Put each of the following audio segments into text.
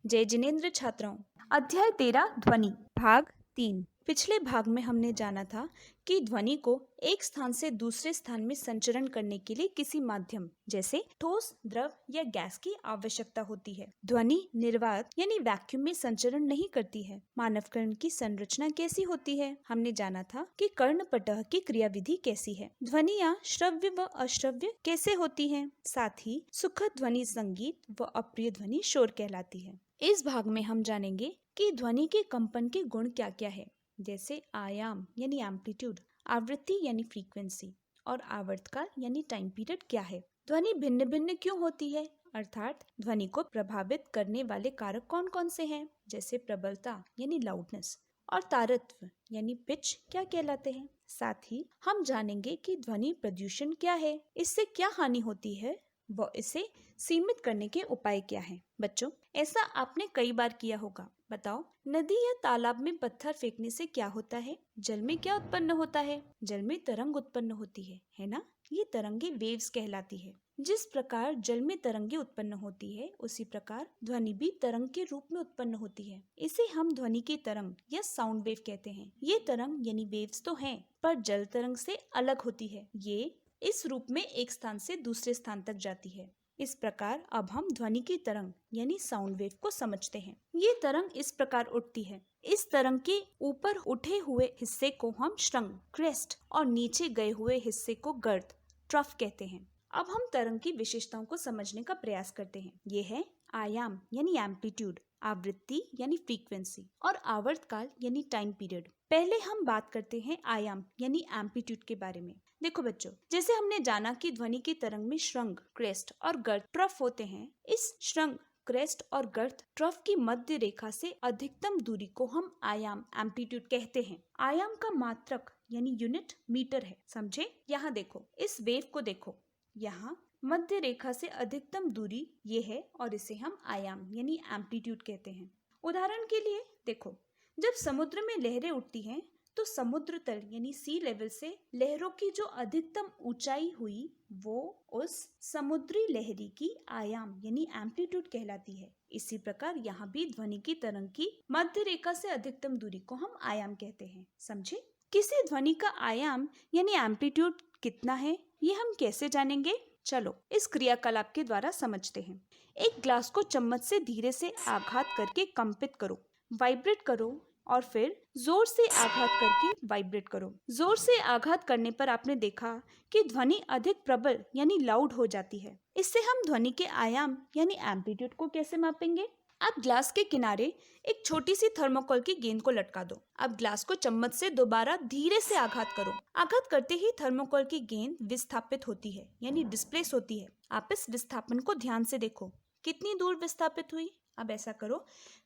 जय जिनेन्द्र छात्राओं। अध्याय 13 ध्वनि भाग 3। पिछले भाग में हमने जाना था कि ध्वनि को एक स्थान से दूसरे स्थान में संचरण करने के लिए किसी माध्यम जैसे ठोस, द्रव या गैस की आवश्यकता होती है। ध्वनि निर्वात यानी वैक्यूम में संचरण नहीं करती है। मानव कर्ण की संरचना कैसी होती है? हमने जाना था कि कर्णपटह की क्रियाविधि कैसी है, ध्वनियाँ श्रव्य व अश्रव्य कैसे होती है, साथ ही सुखद ध्वनि संगीत व अप्रिय ध्वनि शोर कहलाती है। इस भाग में हम जानेंगे कि ध्वनि के कंपन के गुण क्या क्या है, जैसे आयाम यानी एम्पलीट्यूड, आवृत्ति यानी फ्रीक्वेंसी और आवर्तकाल यानी टाइम पीरियड क्या है। ध्वनि भिन्न भिन्न क्यों होती है, अर्थात ध्वनि को प्रभावित करने वाले कारक कौन कौन से हैं, जैसे प्रबलता यानी लाउडनेस और तारत्व यानी पिच क्या कहलाते हैं। साथ ही हम जानेंगे कि ध्वनि प्रदूषण क्या है, इससे क्या हानि होती है व इसे सीमित करने के उपाय क्या हैं। बच्चों, ऐसा आपने कई बार किया होगा। बताओ, नदी या तालाब में पत्थर फेंकने से क्या होता है? जल में क्या उत्पन्न होता है? जल में तरंग उत्पन्न होती है ना? ये तरंगे वेव्स कहलाती है। जिस प्रकार जल में तरंगे उत्पन्न होती है, उसी प्रकार ध्वनि भी तरंग के रूप में उत्पन्न होती है। इसे हम ध्वनि की तरंग या साउंड वेव कहते हैं। ये तरंग यानी वेव्स तो हैं, पर जल तरंग से अलग होती है। ये इस रूप में एक स्थान से दूसरे स्थान तक जाती है। इस प्रकार अब हम ध्वनि की तरंग यानी साउंड वेव को समझते हैं। ये तरंग इस प्रकार उठती है। इस तरंग के ऊपर उठे हुए हिस्से को हम श्रृंग क्रेस्ट और नीचे गए हुए हिस्से को गर्द ट्रफ कहते हैं। अब हम तरंग की विशेषताओं को समझने का प्रयास करते हैं। ये है आयाम यानी एम्पलीट्यूड, आवृत्ति यानी फ्रीक्वेंसी और आवर्तकाल यानी टाइम पीरियड। पहले हम बात करते हैं आयाम यानी एम्पलीट्यूड के बारे में। देखो बच्चों, जैसे हमने जाना कि ध्वनि की तरंग में श्रृंग, क्रेस्ट और गर्त ट्रफ होते हैं। इस श्रृंग, क्रेस्ट और गर्त ट्रफ की मध्य रेखा से अधिकतम दूरी को हम आयाम एम्पलीट्यूड कहते हैं। आयाम का मात्रक यानी यूनिट मीटर है, समझे? यहाँ देखो, इस वेव को देखो, यहाँ मध्य रेखा से अधिकतम दूरी ये है और इसे हम आयाम यानी एम्पलीट्यूड कहते हैं। उदाहरण के लिए देखो, जब समुद्र में लहरें उठती हैं तो समुद्र तल यानी सी लेवल से लहरों की जो अधिकतम ऊंचाई हुई वो उस समुद्री लहरी की आयाम यानी एम्पलीट्यूड कहलाती है। इसी प्रकार यहाँ भी ध्वनि की तरंग की मध्य रेखा से अधिकतम दूरी को हम आयाम कहते हैं, समझे? किसी ध्वनि का आयाम यानी एम्पलीट्यूड कितना है, ये हम कैसे जानेंगे? चलो इस क्रियाकलाप के द्वारा समझते हैं। एक ग्लास को चम्मच से धीरे से आघात करके कंपित करो, वाइब्रेट करो और फिर जोर से आघात करके वाइब्रेट करो। जोर से आघात करने पर आपने देखा कि ध्वनि अधिक प्रबल यानी लाउड हो जाती है। इससे हम ध्वनि के आयाम यानी एम्पलीट्यूड को कैसे मापेंगे? आप ग्लास के किनारे एक छोटी सी थर्मोकोल की गेंद को लटका दो। अब ग्लास को चम्मच से दोबारा धीरे से आघात करो। आघात करते ही थर्मोकोल की गेंद विस्थापित होती है यानी डिस्प्लेस होती है। आप इस विस्थापन को ध्यान से देखो, कितनी दूर विस्थापित हुई। अब ऐसा करो,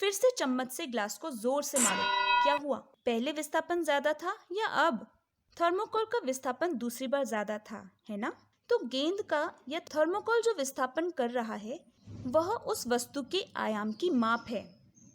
फिर से चम्मच से ग्लास को जोर से मारो। क्या हुआ? पहले विस्थापन ज्यादा था या अब? थर्मोकोल का विस्थापन दूसरी बार ज्यादा था, है ना? तो गेंद का या थर्मोकोल जो विस्थापन कर रहा है वह उस वस्तु के आयाम की माप है।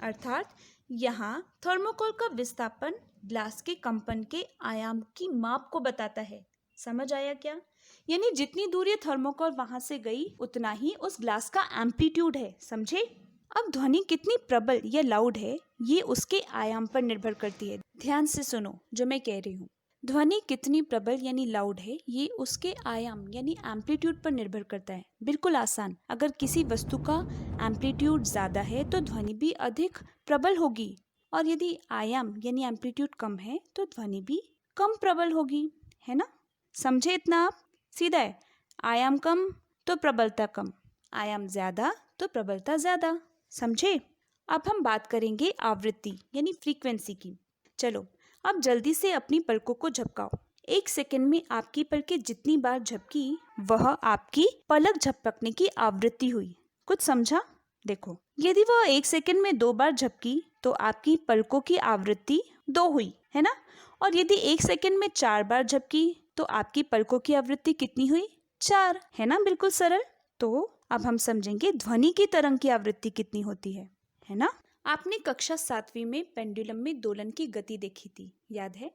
अर्थात यहाँ थर्मोकोल का विस्थापन ग्लास के कंपन के आयाम की माप को बताता है। समझ आया क्या? यानी जितनी दूर ये थर्मोकोल वहां से गई उतना ही उस ग्लास का एम्पलीट्यूड है, समझे? अब ध्वनि कितनी प्रबल या लाउड है ये उसके आयाम पर निर्भर करती है। ध्यान से सुनो जो मैं कह रही हूँ। ध्वनि कितनी प्रबल यानी लाउड है ये उसके आयाम यानी एम्पलीट्यूड पर निर्भर करता है। बिल्कुल आसान। अगर किसी वस्तु का एम्पलीट्यूड ज्यादा है तो ध्वनि भी अधिक प्रबल होगी, और यदि आयाम यानी एम्पलीट्यूड कम है तो ध्वनि भी कम प्रबल होगी, है ना? समझे इतना आप? सीधा है, आयाम कम तो प्रबलता कम, आयाम ज्यादा तो प्रबलता ज्यादा, समझे? अब हम बात करेंगे आवृत्ति यानी फ्रीक्वेंसी की। चलो अब जल्दी से अपनी पलकों को झपकाओ। 1 सेकंड में आपकी पलकें जितनी बार झपकी वह आपकी पलक झपकने की आवृत्ति हुई। कुछ समझा? देखो, यदि वह 1 सेकंड में 2 बार झपकी तो आपकी पलकों की आवृत्ति 2 हुई, है ना? और यदि 1 सेकंड में 4 बार झपकी तो आपकी पलकों की आवृत्ति कितनी हुई? 4, है ना? बिल्कुल सरल। तो अब हम समझेंगे ध्वनि की तरंग की आवृत्ति कितनी होती है ना? आपने कक्षा 7वीं में पेंडुलम में दोलन की गति देखी थी, याद है?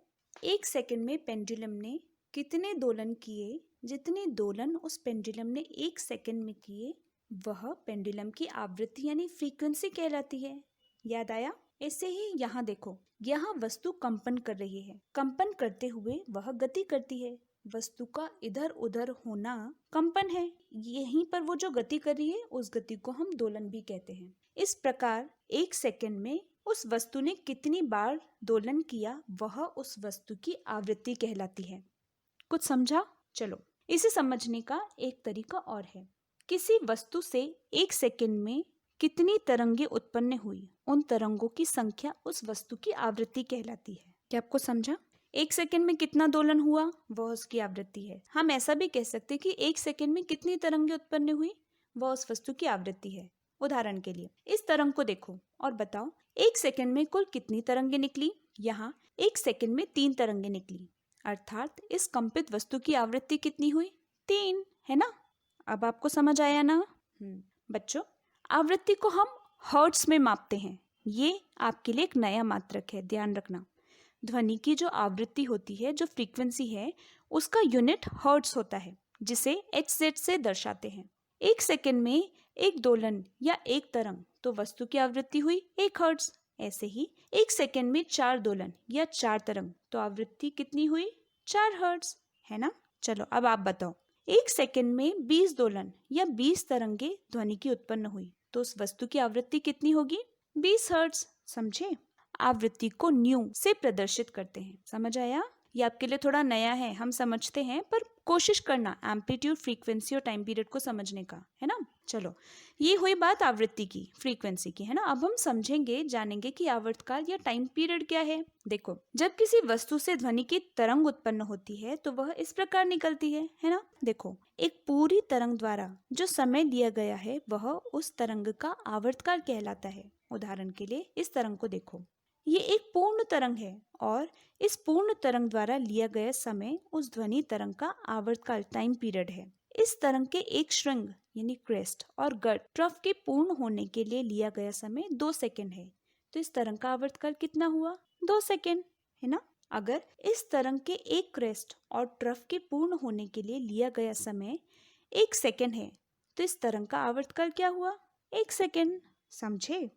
1 सेकंड में पेंडुलम ने कितने दोलन किए? जितने दोलन उस पेंडुलम ने 1 सेकंड में किए वह पेंडुलम की आवृत्ति यानी फ्रीक्वेंसी कहलाती है। याद आया? ऐसे ही यहाँ देखो, यहाँ वस्तु कंपन कर रही है। कंपन करते हुए वह गति करती है। वस्तु का इधर उधर होना कंपन है। यहीं पर वो जो गति कर रही है उस गति को हम दोलन भी कहते हैं। इस प्रकार 1 सेकंड में उस वस्तु ने कितनी बार दोलन किया वह उस वस्तु की आवृत्ति कहलाती है। कुछ समझा? चलो, इसे समझने का एक तरीका और है। किसी वस्तु से 1 सेकंड में कितनी तरंगे उत्पन्न हुई, उन तरंगों की संख्या उस वस्तु की आवृत्ति कहलाती है। क्या आपको समझा? 1 सेकंड में कितना दोलन हुआ वह उसकी आवृत्ति है। हम ऐसा भी कह सकते हैं कि 1 सेकंड में कितनी तरंगे उत्पन्न हुई वह उस वस्तु की आवृत्ति है। उदाहरण के लिए इस तरंग को देखो और बताओ 1 सेकंड में कुल कितनी तरंगे निकली। यहाँ 1 सेकंड में 3 तरंगे निकली, अर्थात इस कंपित वस्तु की आवृत्ति कितनी हुई? 3, है ना? अब आपको समझ आया ना? बच्चों, आवृत्ति को हम हर्ट्ज में मापते हैं। ये आपके लिए एक नया मात्रक है, ध्यान रखना। ध्वनि की जो आवृत्ति होती है, जो फ्रीक्वेंसी है, उसका यूनिट हर्ट्ज होता है, जिसे HZ से दर्शाते हैं। 1 सेकंड में एक दोलन या एक तरंग तो वस्तु की आवृत्ति हुई 1 हर्ट्ज। ऐसे ही 1 सेकंड में 4 दोलन या 4 तरंग तो आवृत्ति कितनी हुई? 4 हर्ट्ज, है ना? चलो, अब आप बताओ 1 सेकंड में 20 दोलन या 20 तरंगे ध्वनि की उत्पन्न हुई तो उस वस्तु की आवृत्ति कितनी होगी? 20 हर्ट्ज। समझे? आवृत्ति को न्यू से प्रदर्शित करते हैं। समझ आया? ये आपके लिए थोड़ा नया है, हम समझते हैं, पर कोशिश करना एम्पलीट्यूड, फ्रीक्वेंसी और टाइम पीरियड को समझने का, है ना? चलो, ये हुई बात आवृत्ति की, फ्रीक्वेंसी की, है ना? अब हम समझेंगे, जानेंगे कि आवर्तकाल या टाइम पीरियड क्या है। देखो, जब किसी वस्तु से ध्वनि की तरंग उत्पन्न होती है तो वह इस प्रकार निकलती है ना? देखो, एक पूरी तरंग द्वारा जो समय लिया गया है वह उस तरंग का आवर्तकाल कहलाता है। उदाहरण के लिए इस तरंग को देखो, ये एक पूर्ण तरंग है और इस पूर्ण तरंग द्वारा लिया गया समय उस ध्वनि तरंग का आवर्तकाल, टाइम पीरियड है। इस तरंग के एक श्रृंग यानी क्रेस्ट और गर्त, ट्रफ के पूर्ण होने के लिए लिया गया समय 2 सेकंड है। तो इस तरंग का आवर्तकाल कितना हुआ? 2 सेकंड, है ना? अगर इस तरंग के एक क्रेस्ट और ट्रफ के पूर्ण होने के लिए लिया गया समय 1 सेकंड है तो इस तरंग का आवर्तकाल क्या हुआ? 1 सेकंड। समझे?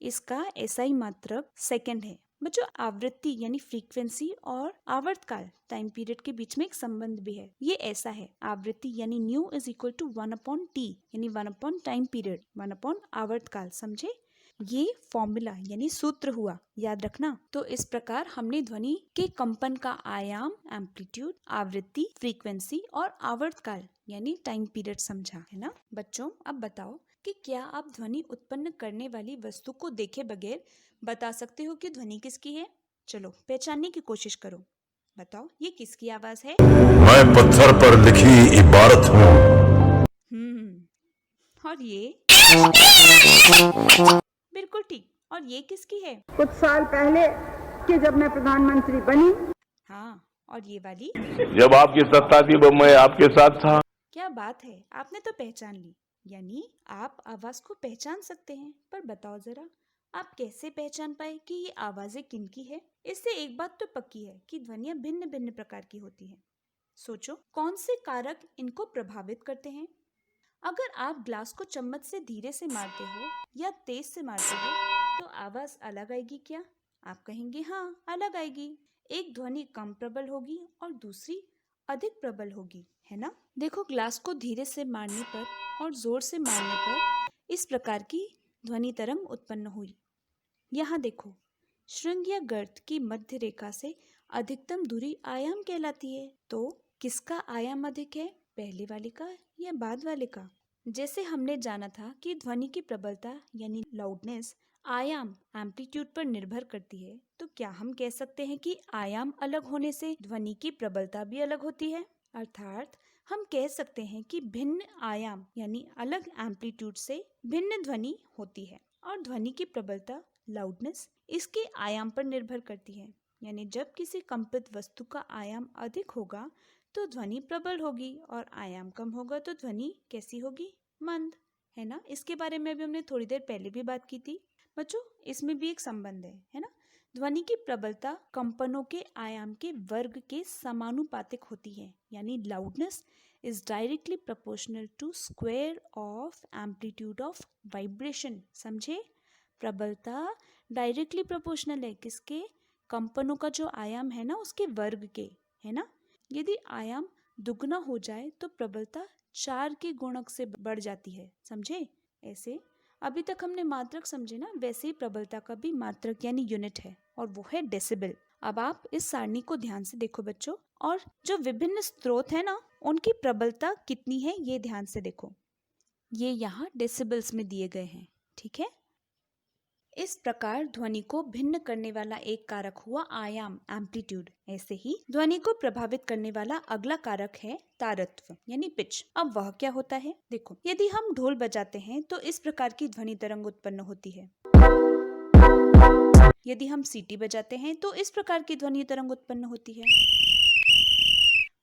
इसका SI मात्रक सेकंड है। बच्चों, आवृत्ति यानी फ्रीक्वेंसी और आवर्तकाल, टाइम पीरियड के बीच में एक संबंध भी है। ये ऐसा है, आवृत्ति यानी new is equal to 1/T यानी 1/ टाइम पीरियड, 1/ आवर्तकाल। समझे? ये फॉर्मूला यानी सूत्र हुआ, याद रखना। तो इस प्रकार हमने ध्वनि के कंपन का आयाम, एम्पलीट्यूड, आवृत्ति, फ्रीक्वेंसी और आवर्तकाल यानी टाइम पीरियड समझा, है ना? बच्चों, अब बताओ कि क्या आप ध्वनि उत्पन्न करने वाली वस्तु को देखे बगैर बता सकते हो कि ध्वनि किसकी है? चलो, पहचानने की कोशिश करो। बताओ, ये किसकी आवाज है? मैं पत्थर पर लिखी इबारत हूँ। और ये? बिल्कुल ठीक। और ये किसकी है? कुछ साल पहले कि जब मैं प्रधानमंत्री बनी। हाँ, और ये वाली? जब आपकी सत्ता थी वो मैं आपके साथ था। क्या बात है, आपने तो पहचान ली। यानी आप आवाज को पहचान सकते हैं। पर बताओ जरा, आप कैसे पहचान पाए कि ये आवाजें किनकी है? इससे एक बात तो पक्की है कि ध्वनियां भिन्न भिन्न प्रकार की होती हैं। सोचो, कौन से कारक इनको प्रभावित करते हैं? अगर आप ग्लास को चम्मच से धीरे से मारते हो या तेज से मारते हो तो आवाज अलग आएगी क्या? आप कहेंगे हाँ, अलग आएगी। एक ध्वनि कम प्रबल होगी और दूसरी अधिक प्रबल होगी, है ना? देखो, ग्लास को धीरे से मारने पर और जोर से मारने पर इस प्रकार की ध्वनि तरंग उत्पन्न हुई। यहाँ देखो, श्रृंग या गर्त की मध्य रेखा से अधिकतम दूरी आयाम कहलाती है। तो किसका आयाम अधिक है, पहले वाले का या बाद वाले का? जैसे हमने जाना था कि ध्वनि की प्रबलता यानी लाउडनेस आयाम, एम्पलीट्यूड पर निर्भर करती है, तो क्या हम कह सकते हैं कि आयाम अलग होने से ध्वनि की प्रबलता भी अलग होती है? अर्थात हम कह सकते हैं कि भिन्न आयाम यानी अलग एम्पलीट्यूड से भिन्न ध्वनि होती है और ध्वनि की प्रबलता, लाउडनेस, इसके आयाम पर निर्भर करती है। यानी जब किसी कंपित वस्तु का आयाम अधिक होगा तो ध्वनि प्रबल होगी और आयाम कम होगा तो ध्वनि कैसी होगी? मंद, है ना? इसके बारे में भी हमने थोड़ी देर पहले भी बात की थी। बच्चों, इसमें भी एक संबंध है ना? ध्वनि की प्रबलता कंपनों के आयाम के वर्ग के समानुपातिक होती है, यानी loudness is directly proportional to square of amplitude of vibration. समझे? प्रबलता डायरेक्टली प्रोपोर्शनल है किसके? कंपनों का जो आयाम है ना उसके वर्ग के, है ना। यदि आयाम दुगना हो जाए तो प्रबलता 4 के गुणक से बढ़ जाती है। समझे? ऐसे अभी तक हमने मात्रक समझे ना, वैसे ही प्रबलता का भी मात्रक यानी यूनिट है और वो है डेसिबल। अब आप इस सारणी को ध्यान से देखो बच्चों, और जो विभिन्न स्रोत है ना उनकी प्रबलता कितनी है ये ध्यान से देखो। ये यहाँ डेसिबल्स में दिए गए हैं, ठीक है। इस प्रकार ध्वनि को भिन्न करने वाला एक कारक हुआ आयाम, एम्पलीट्यूड। ऐसे ही ध्वनि को प्रभावित करने वाला अगला कारक है तारत्व यानी पिच। अब वह क्या होता है? देखो, यदि हम ढोल बजाते हैं तो इस प्रकार की ध्वनि तरंग उत्पन्न होती है। यदि हम सीटी बजाते हैं तो इस प्रकार की ध्वनि तरंग उत्पन्न होती है।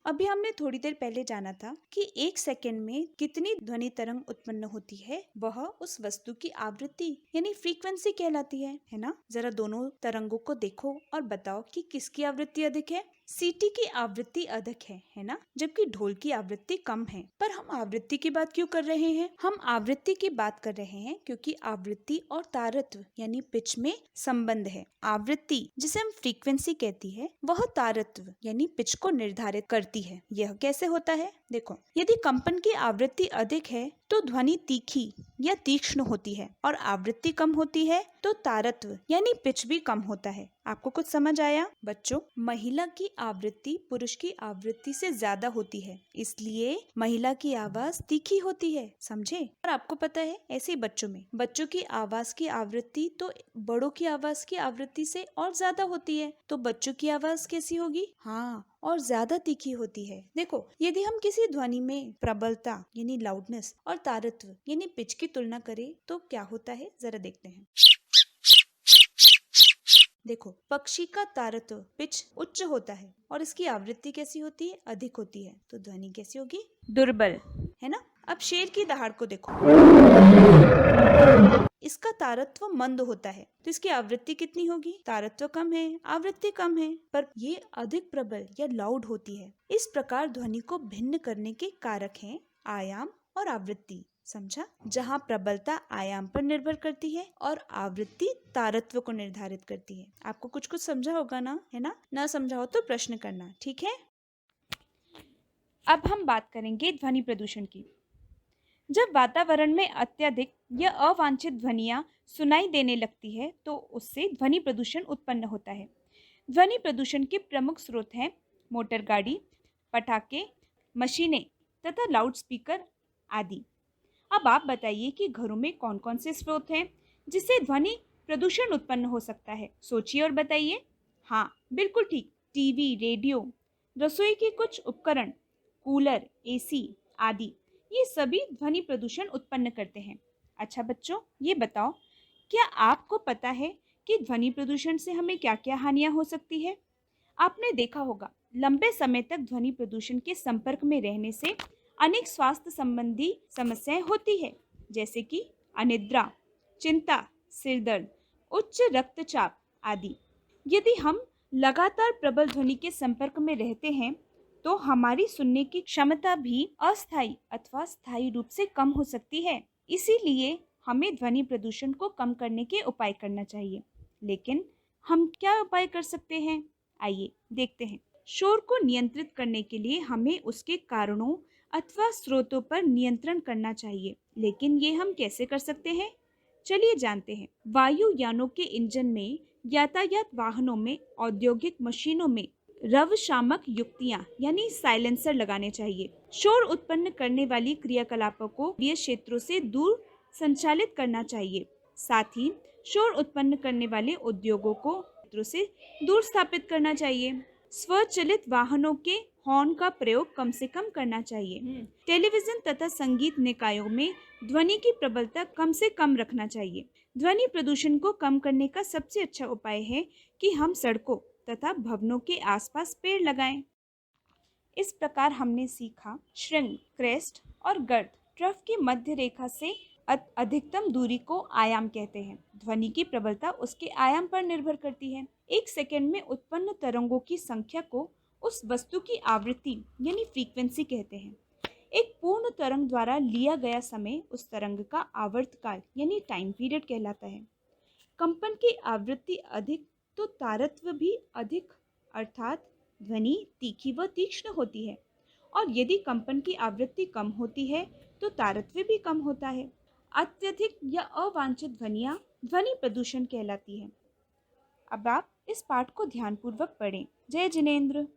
अभी हमने थोड़ी देर पहले जाना था कि 1 सेकेंड में कितनी ध्वनि तरंग उत्पन्न होती है, वह उस वस्तु की आवृत्ति यानी फ्रीक्वेंसी कहलाती है ना। जरा दोनों तरंगों को देखो और बताओ कि किसकी आवृत्ति अधिक है। सीटी की आवृत्ति अधिक है ना, जबकि ढोल की आवृत्ति कम है। पर हम आवृत्ति की बात क्यों कर रहे हैं? हम आवृत्ति की बात कर रहे हैं क्योंकि आवृत्ति और तारत्व यानी पिच में संबंध है। आवृत्ति जिसे हम फ्रीक्वेंसी कहती है वह तारत्व यानी पिच को निर्धारित करती है। यह कैसे होता है? देखो, यदि कंपन की आवृत्ति अधिक है तो ध्वनि तीखी या तीक्ष्ण होती है, और आवृत्ति कम होती है तो तारत्व यानी पिच भी कम होता है। आपको कुछ समझ आया? बच्चों, महिला की आवृत्ति पुरुष की आवृत्ति से ज्यादा होती है, इसलिए महिला की आवाज तीखी होती है। समझे? और आपको पता है ऐसे ही बच्चों की आवाज की आवृत्ति तो बड़ों की आवाज की आवृत्ति से और ज्यादा होती है, तो बच्चों की आवाज कैसी होगी? हाँ, और ज्यादा तीखी होती है। देखो, यदि हम किसी ध्वनि में प्रबलता यानी लाउडनेस और तारत्व यानी पिच की तुलना करें तो क्या होता है, जरा देखते हैं। देखो, पक्षी का तारत्व पिच उच्च होता है और इसकी आवृत्ति कैसी होती है? अधिक होती है, तो ध्वनि कैसी होगी? दुर्बल, है ना। अब शेर की दहाड़ को देखो, इसका तारत्व मंद होता है, तो इसकी आवृत्ति कितनी होगी? तारत्व कम है, आवृत्ति कम है, पर ये अधिक प्रबल या लाउड होती है। इस प्रकार ध्वनि को भिन्न करने के कारक हैं आयाम और आवृत्ति। समझा? जहाँ प्रबलता आयाम पर निर्भर करती है और आवृत्ति तारत्व को निर्धारित करती है। आपको कुछ कुछ समझा होगा ना, है ना समझा हो तो प्रश्न करना, ठीक है। अब हम बात करेंगे ध्वनि प्रदूषण की। जब वातावरण में अत्यधिक या अवांछित ध्वनियां सुनाई देने लगती है तो उससे ध्वनि प्रदूषण उत्पन्न होता है। ध्वनि प्रदूषण के प्रमुख स्रोत हैं मोटर गाड़ी, पटाखे, मशीनें तथा लाउडस्पीकर आदि। अब आप बताइए कि घरों में कौन कौन से स्रोत हैं जिससे ध्वनि प्रदूषण उत्पन्न हो सकता है? सोचिए और बताइए। हाँ, बिल्कुल ठीक, टीवी, रेडियो, रसोई के कुछ उपकरण, कूलर, एसी आदि, ये सभी ध्वनि प्रदूषण उत्पन्न करते हैं। अच्छा बच्चों, ये बताओ, क्या आपको पता है कि ध्वनि प्रदूषण से हमें क्या क्या हानियां हो सकती है? आपने देखा होगा, लंबे समय तक ध्वनि प्रदूषण के संपर्क में रहने से अनेक स्वास्थ्य संबंधी समस्याएं होती है, जैसे कि अनिद्रा, चिंता, सिरदर्द, उच्च रक्तचाप आदि। यदि हम लगातार प्रबल ध्वनि के संपर्क में रहते हैं तो हमारी सुनने की क्षमता भी अस्थायी अथवा स्थायी रूप से कम हो सकती है। इसीलिए हमें ध्वनि प्रदूषण को कम करने के उपाय करना चाहिए। लेकिन हम क्या उपाय कर सकते हैं? आइए देखते हैं। शोर को नियंत्रित करने के लिए हमें उसके कारणों अथवा स्रोतों पर नियंत्रण करना चाहिए। लेकिन ये हम कैसे कर सकते हैं? चलिए जानते हैं। वायुयानों के इंजन में, यातायात वाहनों में, औद्योगिक मशीनों में रवशामक युक्तियां यानी साइलेंसर लगाने चाहिए। शोर उत्पन्न करने वाली क्रियाकलापों को प्रिय क्षेत्रों से दूर संचालित करना चाहिए। साथ ही शोर उत्पन्न करने वाले उद्योगों को क्षेत्रों से दूर स्थापित करना चाहिए। स्वचालित वाहनों के हॉर्न का प्रयोग कम से कम करना चाहिए। टेलीविजन तथा संगीत निकायों में ध्वनि की प्रबलता कम से कम रखना चाहिए। ध्वनि प्रदूषण को कम करने का सबसे अच्छा उपाय है कि हम सड़कों तथा भवनों के आसपास पेड़ लगाएं। इस प्रकार हमने सीखा श्रृंग, क्रेस्ट और गर्त ट्रफ की मध्य रेखा से अधिकतम दूरी को आयाम कहते हैं। ध्वनि की प्रबलता उसके आयाम पर निर्भर करती है। एक सेकंड में उत्पन्न तरंगों की संख्या को उस वस्तु की आवृत्ति यानी फ्रीक्वेंसी कहते हैं। एक पूर्ण तरंग द्वारा लिया गया समय उस तरंग का आवर्तकाल यानी टाइम पीरियड कहलाता है। कंपन की आवृत्ति अधिक तो तारत्व भी अधिक, अर्थात ध्वनि तीखी व तीक्ष्ण होती है, और यदि कंपन की आवृत्ति कम होती है तो तारत्व भी कम होता है। अत्यधिक या अवांछित ध्वनियाँ ध्वनि प्रदूषण कहलाती है। अब आप इस पाठ को ध्यानपूर्वक पढ़ें। जय जिनेंद्र।